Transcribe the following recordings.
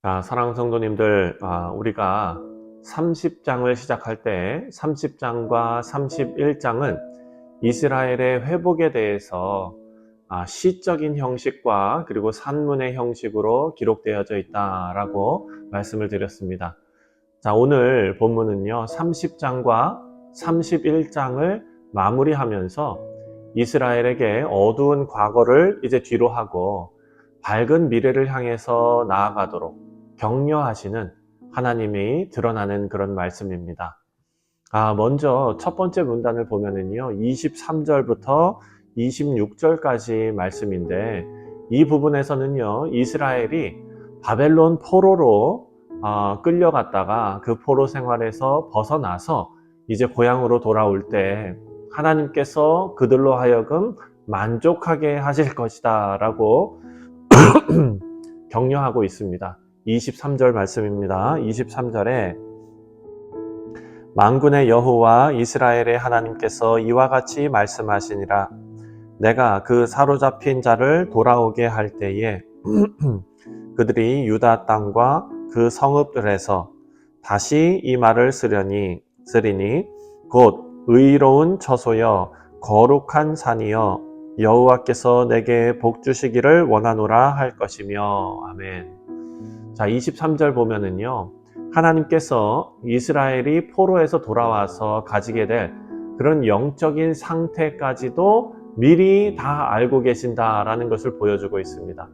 자, 사랑하는 성도님들, 우리가 30장을 시작할 때 30장과 31장은 이스라엘의 회복에 대해서 시적인 형식과 그리고 산문의 형식으로 기록되어져 있다라고 말씀을 드렸습니다. 자, 오늘 본문은요, 30장과 31장을 마무리하면서 이스라엘에게 어두운 과거를 이제 뒤로 하고 밝은 미래를 향해서 나아가도록 격려하시는 하나님이 드러나는 그런 말씀입니다. 먼저 첫 번째 문단을 보면은요, 23절부터 26절까지 말씀인데, 이 부분에서는요, 이스라엘이 바벨론 포로로 끌려갔다가 그 포로 생활에서 벗어나서 이제 고향으로 돌아올 때 하나님께서 그들로 하여금 만족하게 하실 것이다 라고 격려하고 있습니다. 23절 말씀입니다. 23절에 만군의 여호와 이스라엘의 하나님께서 이와 같이 말씀하시니라. 내가 그 사로잡힌 자를 돌아오게 할 때에 그들이 유다 땅과 그 성읍들에서 다시 이 말을 쓰리니 곧 의로운 처소여 거룩한 산이여 여호와께서 내게 복 주시기를 원하노라 할 것이며. 아멘. 자, 23절 보면은요, 하나님께서 이스라엘이 포로에서 돌아와서 가지게 될 그런 영적인 상태까지도 미리 다 알고 계신다라는 것을 보여주고 있습니다.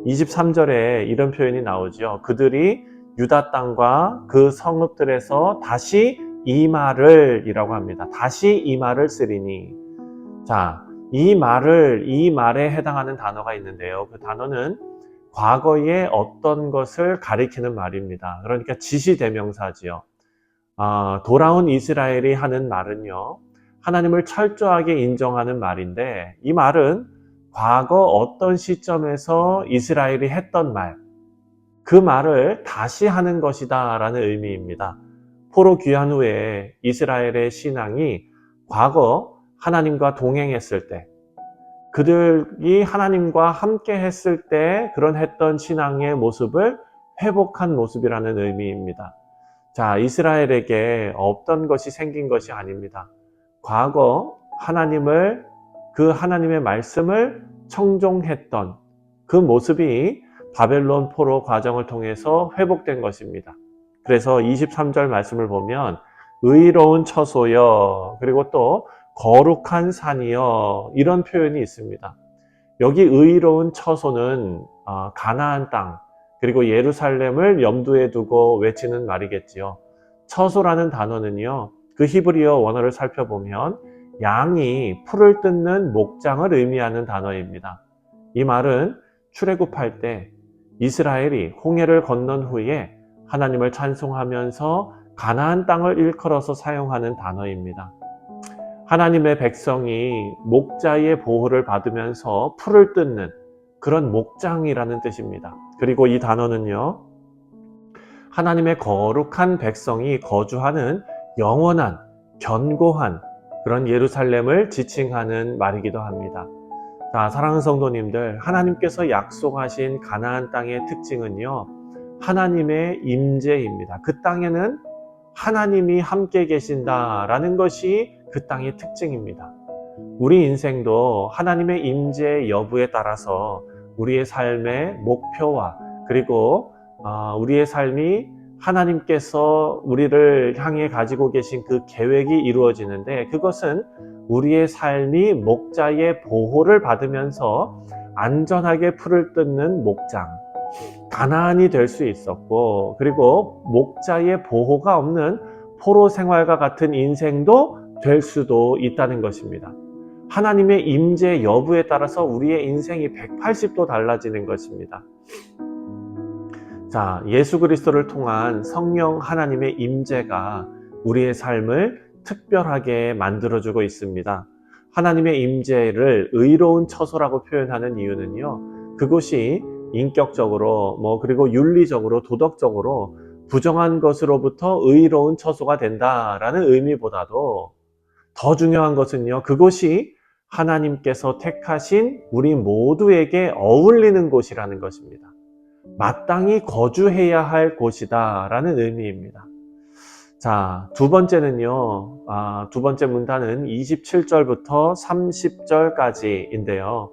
23절에 이런 표현이 나오죠. 그들이 유다 땅과 그 성읍들에서 다시 이 말을 이라고 합니다. 다시 이 말을 쓰리니. 자, 이 말에 해당하는 단어가 있는데요. 그 단어는 과거의 어떤 것을 가리키는 말입니다. 그러니까 지시대명사지요. 돌아온 이스라엘이 하는 말은요, 하나님을 철저하게 인정하는 말인데, 이 말은 과거 어떤 시점에서 이스라엘이 했던 말, 그 말을 다시 하는 것이다 라는 의미입니다. 포로 귀환 후에 이스라엘의 신앙이 과거 하나님과 동행했을 때, 그들이 하나님과 함께 했을 때 그런 했던 신앙의 모습을 회복한 모습이라는 의미입니다. 자, 이스라엘에게 없던 것이 생긴 것이 아닙니다. 과거 그 하나님의 말씀을 청종했던 그 모습이 바벨론 포로 과정을 통해서 회복된 것입니다. 그래서 23절 말씀을 보면 의로운 처소여, 그리고 또 거룩한 산이여, 이런 표현이 있습니다. 여기 의로운 처소는 가나안 땅 그리고 예루살렘을 염두에 두고 외치는 말이겠지요. 처소라는 단어는요, 그 히브리어 원어를 살펴보면 양이 풀을 뜯는 목장을 의미하는 단어입니다. 이 말은 출애굽할 때 이스라엘이 홍해를 건넌 후에 하나님을 찬송하면서 가나안 땅을 일컬어서 사용하는 단어입니다. 하나님의 백성이 목자의 보호를 받으면서 풀을 뜯는 그런 목장이라는 뜻입니다. 그리고 이 단어는요, 하나님의 거룩한 백성이 거주하는 영원한, 견고한 그런 예루살렘을 지칭하는 말이기도 합니다. 자, 사랑하는 성도님들, 하나님께서 약속하신 가나안 땅의 특징은요, 하나님의 임재입니다. 그 땅에는 하나님이 함께 계신다라는 것이 그 땅의 특징입니다. 우리 인생도 하나님의 임재 여부에 따라서 우리의 삶의 목표와 그리고 우리의 삶이 하나님께서 우리를 향해 가지고 계신 그 계획이 이루어지는데, 그것은 우리의 삶이 목자의 보호를 받으면서 안전하게 풀을 뜯는 목장, 가나안이 될 수 있었고, 그리고 목자의 보호가 없는 포로 생활과 같은 인생도 될 수도 있다는 것입니다. 하나님의 임재 여부에 따라서 우리의 인생이 180도 달라지는 것입니다. 자, 예수 그리스도를 통한 성령 하나님의 임재가 우리의 삶을 특별하게 만들어주고 있습니다. 하나님의 임재를 의로운 처소라고 표현하는 이유는요, 그것이 인격적으로 그리고 윤리적으로 도덕적으로 부정한 것으로부터 의로운 처소가 된다라는 의미보다도 더 중요한 것은요, 그것이 하나님께서 택하신 우리 모두에게 어울리는 곳이라는 것입니다. 마땅히 거주해야 할 곳이다 라는 의미입니다. 자, 두 번째는요, 두 번째 문단은 27절부터 30절까지인데요.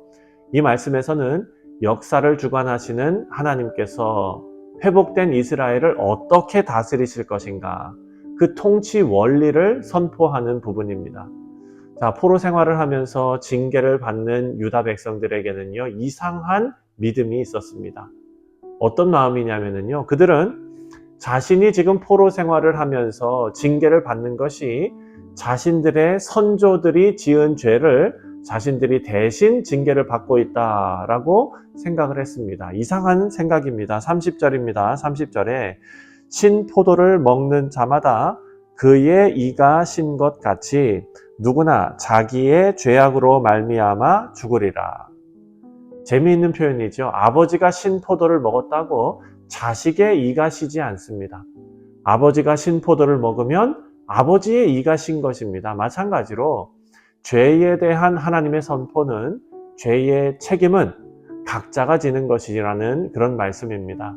이 말씀에서는 역사를 주관하시는 하나님께서 회복된 이스라엘을 어떻게 다스리실 것인가, 그 통치 원리를 선포하는 부분입니다. 자, 포로 생활을 하면서 징계를 받는 유다 백성들에게는요, 이상한 믿음이 있었습니다. 어떤 마음이냐면요, 그들은 자신이 지금 포로 생활을 하면서 징계를 받는 것이 자신들의 선조들이 지은 죄를 자신들이 대신 징계를 받고 있다라고 생각을 했습니다. 이상한 생각입니다. 30절입니다. 30절에 신 포도를 먹는 자마다 그의 이가 신 것 같이 누구나 자기의 죄악으로 말미암아 죽으리라. 재미있는 표현이죠. 아버지가 신 포도를 먹었다고 자식의 이가 시지 않습니다. 아버지가 신 포도를 먹으면 아버지의 이가 신 것입니다. 마찬가지로 죄에 대한 하나님의 선포는 죄의 책임은 각자가 지는 것이라는 그런 말씀입니다.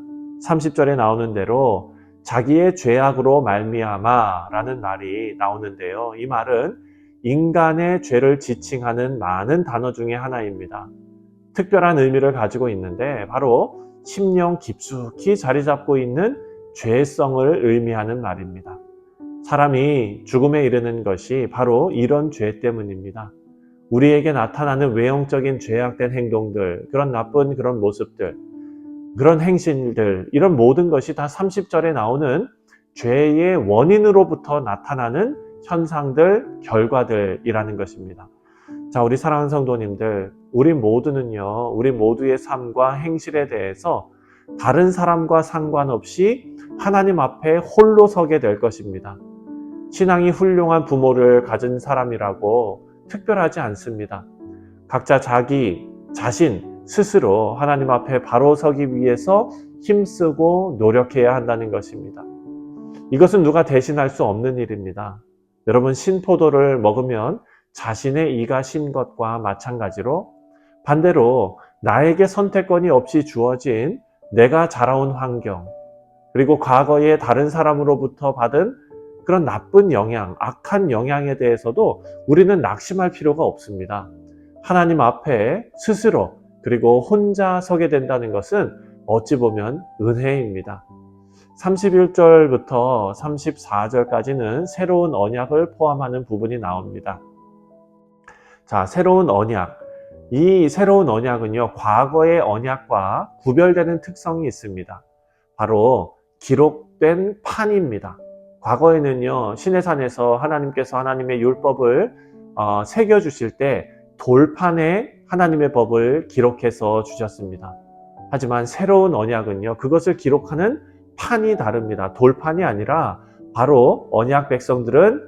30절에 나오는 대로 자기의 죄악으로 말미암아 라는 말이 나오는데요. 이 말은 인간의 죄를 지칭하는 많은 단어 중에 하나입니다. 특별한 의미를 가지고 있는데 바로 심령 깊숙이 자리 잡고 있는 죄성을 의미하는 말입니다. 사람이 죽음에 이르는 것이 바로 이런 죄 때문입니다. 우리에게 나타나는 외형적인 죄악된 행동들, 그런 나쁜 그런 모습들, 그런 행실들, 이런 모든 것이 다 30절에 나오는 죄의 원인으로부터 나타나는 현상들, 결과들이라는 것입니다. 자, 우리 사랑하는 성도님들, 우리 모두는요, 우리 모두의 삶과 행실에 대해서 다른 사람과 상관없이 하나님 앞에 홀로 서게 될 것입니다. 신앙이 훌륭한 부모를 가진 사람이라고 특별하지 않습니다. 각자 자기 자신 스스로 하나님 앞에 바로 서기 위해서 힘쓰고 노력해야 한다는 것입니다. 이것은 누가 대신할 수 없는 일입니다. 여러분, 신포도를 먹으면 자신의 이가 신 것과 마찬가지로 반대로 나에게 선택권이 없이 주어진 내가 자라온 환경, 그리고 과거에 다른 사람으로부터 받은 그런 나쁜 영향, 악한 영향에 대해서도 우리는 낙심할 필요가 없습니다. 하나님 앞에 스스로 그리고 혼자 서게 된다는 것은 어찌 보면 은혜입니다. 31절부터 34절까지는 새로운 언약을 포함하는 부분이 나옵니다. 자, 새로운 언약. 이 새로운 언약은요, 과거의 언약과 구별되는 특성이 있습니다. 바로 기록된 판입니다. 과거에는요, 시내산에서 하나님께서 하나님의 율법을 새겨주실 때 돌판에 하나님의 법을 기록해서 주셨습니다. 하지만 새로운 언약은요, 그것을 기록하는 판이 다릅니다. 돌판이 아니라 바로 언약 백성들을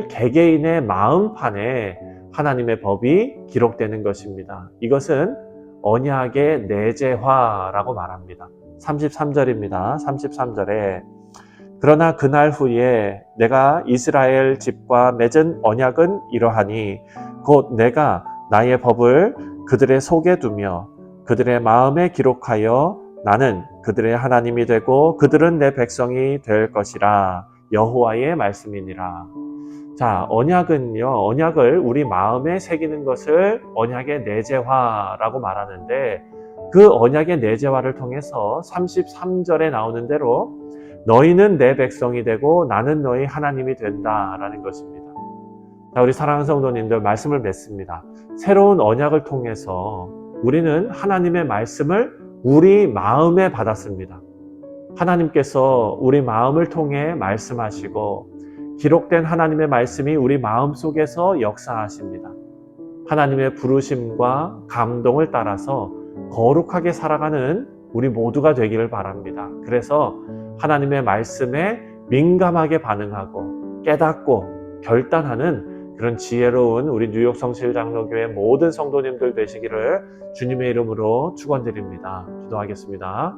개개인의 마음판에 하나님의 법이 기록되는 것입니다. 이것은 언약의 내재화라고 말합니다. 33절입니다. 33절에 그러나 그날 후에 내가 이스라엘 집과 맺은 언약은 이러하니 곧 내가 나의 법을 그들의 속에 두며 그들의 마음에 기록하여 나는 그들의 하나님이 되고 그들은 내 백성이 될 것이라. 여호와의 말씀이니라. 자, 언약을 우리 마음에 새기는 것을 언약의 내재화라고 말하는데, 그 언약의 내재화를 통해서 33절에 나오는 대로 너희는 내 백성이 되고 나는 너희 하나님이 된다라는 것입니다. 자, 우리 사랑하는 성도님들, 말씀을 맺습니다. 새로운 언약을 통해서 우리는 하나님의 말씀을 우리 마음에 받았습니다. 하나님께서 우리 마음을 통해 말씀하시고 기록된 하나님의 말씀이 우리 마음 속에서 역사하십니다. 하나님의 부르심과 감동을 따라서 거룩하게 살아가는 우리 모두가 되기를 바랍니다. 그래서 하나님의 말씀에 민감하게 반응하고 깨닫고 결단하는 그런 지혜로운 우리 뉴욕 성실장로교회 모든 성도님들 되시기를 주님의 이름으로 축원드립니다. 기도하겠습니다.